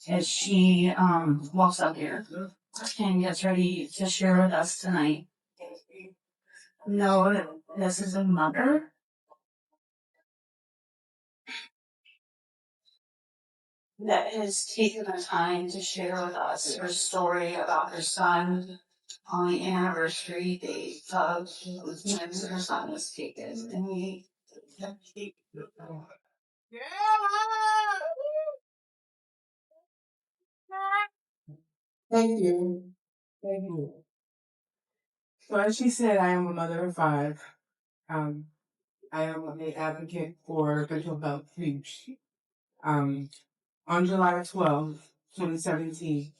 as she walks up here and gets ready to share with us tonight. Know that this is a mother that has taken the time to share with us her story about her son on the anniversary date of when her son was taken. And we Thank you. Thank you. So as she said, I am a mother of 5. I am an advocate for mental health reach. On July 12th, 2017,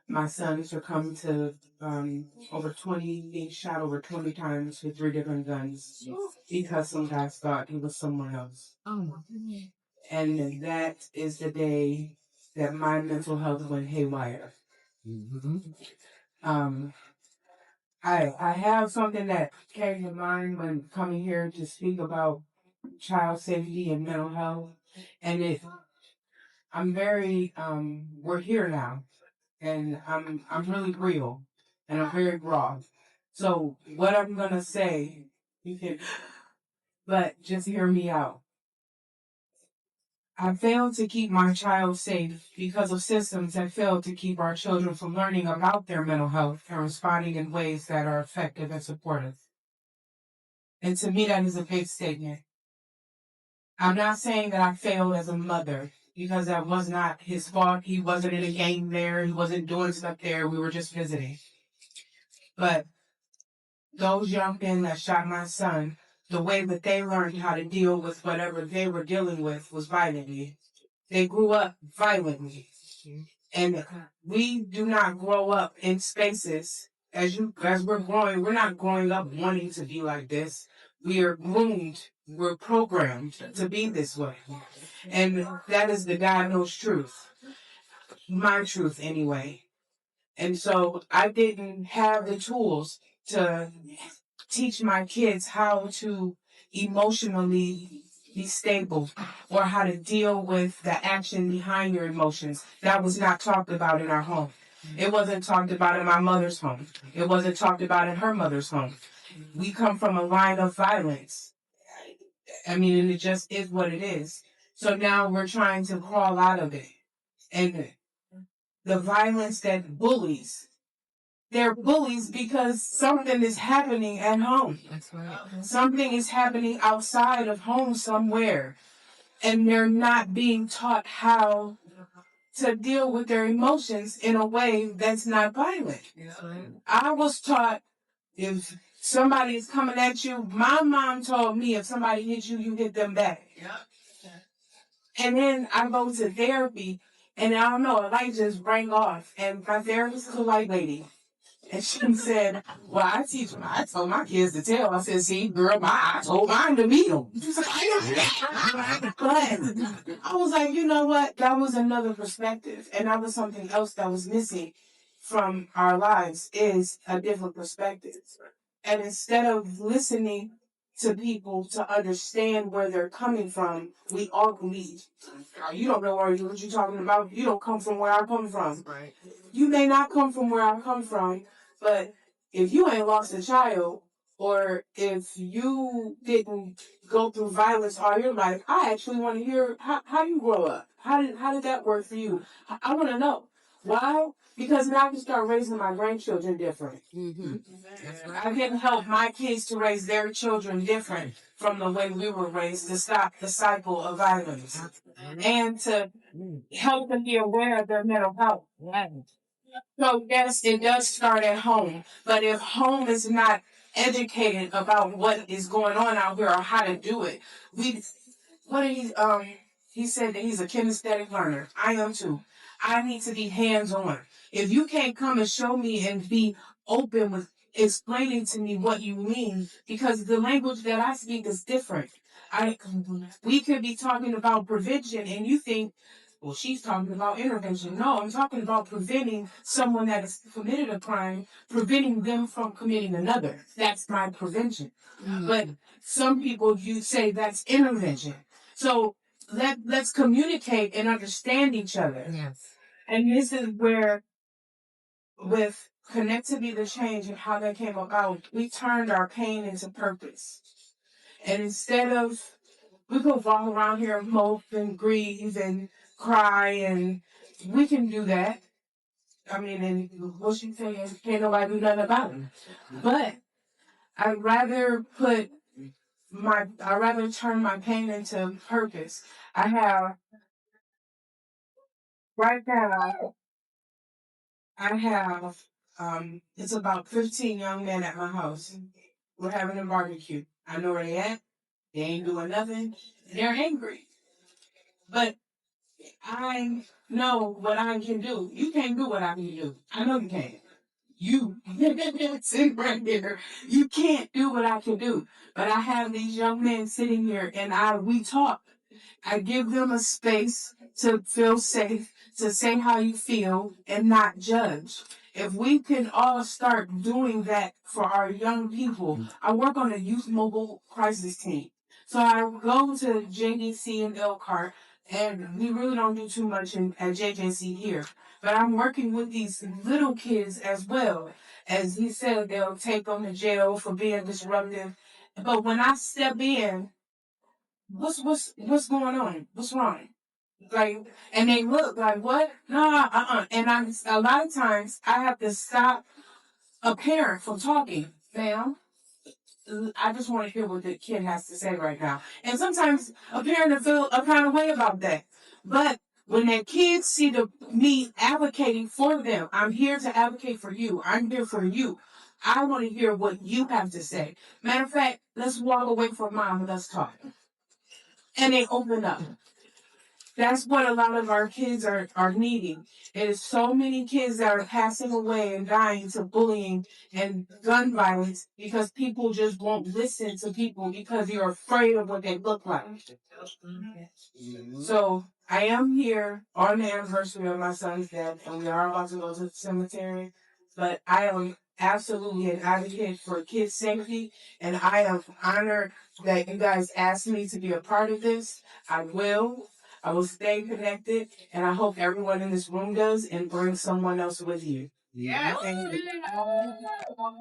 my son succumbed to being shot over 20 times with 3 different guns because some guys thought he was someone else. And that is the day that my mental health went haywire. I have something that came to mind when coming here to speak about child safety and mental health. And I'm very, we're here now, and I'm really real, and I'm very raw. So what I'm gonna say, but just hear me out. I failed to keep my child safe because of systems that failed to keep our children from learning about their mental health and responding in ways that are effective and supportive. And to me, that is a big statement. I'm not saying that I failed as a mother, because that was not his fault. He wasn't in a game there. He wasn't doing stuff there. We were just visiting. But those young men that shot my son, the way that they learned how to deal with whatever they were dealing with was violently. They grew up violently. And we do not grow up in spaces as we're growing. We're not growing up wanting to be like this. We are groomed. We're programmed to be this way. And that is the God knows truth. My truth, anyway. And so I didn't have the tools to teach my kids how to emotionally be stable or how to deal with the action behind your emotions. That was not talked about in our home. It wasn't talked about in my mother's home. It wasn't talked about in her mother's home. We come from a line of violence. I mean, and it just is what it is. So now we're trying to crawl out of it. And the violence that bullies, they're bullies because something is happening at home. That's right. Something is happening outside of home somewhere. And they're not being taught how to deal with their emotions in a way that's not violent. That's right. I was taught if somebody is coming at you, my mom told me if somebody hits you, you hit them back. Yep. And then I go to therapy, and I don't know, a light just rang off. And my therapist is a white lady. And she said, well, I told my kids to tell. I said, see, girl, I told mine to meet them. But I was like, you know what? That was another perspective. And that was something else that was missing from our lives, is a different perspective. And instead of listening to people to understand where they're coming from, we all believe. You don't know what you're talking about. You don't come from where I come from. Right. You may not come from where I come from, but if you ain't lost a child, or if you didn't go through violence all your life, I actually want to hear how you grow up. How did that work for you? I want to know. Why? Because now I can start raising my grandchildren different. Mm-hmm. I can help my kids to raise their children different from the way we were raised, to stop the cycle of violence and to help them be aware of their mental health. So yes, it does start at home, but if home is not educated about what is going on out here or how to do it, he said that he's a kinesthetic learner. I am too. I need to be hands-on. If you can't come and show me and be open with explaining to me what you mean, because the language that I speak is different. We could be talking about prevention and you think, well, she's talking about intervention. No, I'm talking about preventing someone that has committed a crime, preventing them from committing another. That's my prevention. Mm-hmm. But some people, you say that's intervention. So let's communicate and understand each other. Yes. And this is where, with Connect to Be the Change and how that came about, we turned our pain into purpose. And instead of, we could walk around here and mope and grieve and cry, and we can do that. I mean, and what you say is, can't nobody do nothing about it. But I'd rather turn my pain into purpose. I have, right now, it's about 15 young men at my house. We're having a barbecue. I know where they at. They ain't doing nothing. They're angry. But I know what I can do. You can't do what I can do. I know you can't. You sitting right there. You can't do what I can do. But I have these young men sitting here and we talk. I give them a space to feel safe, to say how you feel and not judge. If we can all start doing that for our young people, I work on a youth mobile crisis team. So I go to JDC in Elkhart, and we really don't do too much at JJC here. But I'm working with these little kids as well. As he said, they'll take them to jail for being disruptive. But when I step in, what's going on? What's wrong? Like, and they look like, what? No, And a lot of times I have to stop a parent from talking. Ma'am, I just want to hear what the kid has to say right now. And sometimes a parent will feel a kind of way about that. But when their kids see me advocating for them, I'm here to advocate for you. I'm here for you. I want to hear what you have to say. Matter of fact, let's walk away from mom and let's talk. And they open up. That's what a lot of our kids are needing. There's so many kids that are passing away and dying to bullying and gun violence because people just won't listen to people because you're afraid of what they look like. So I am here on the anniversary of my son's death, and we are about to go to the cemetery. But I am absolutely an advocate for kids' safety, and I am honored that you guys asked me to be a part of this. I will stay connected, and I hope everyone in this room does, and bring someone else with you. Yeah. Thank you.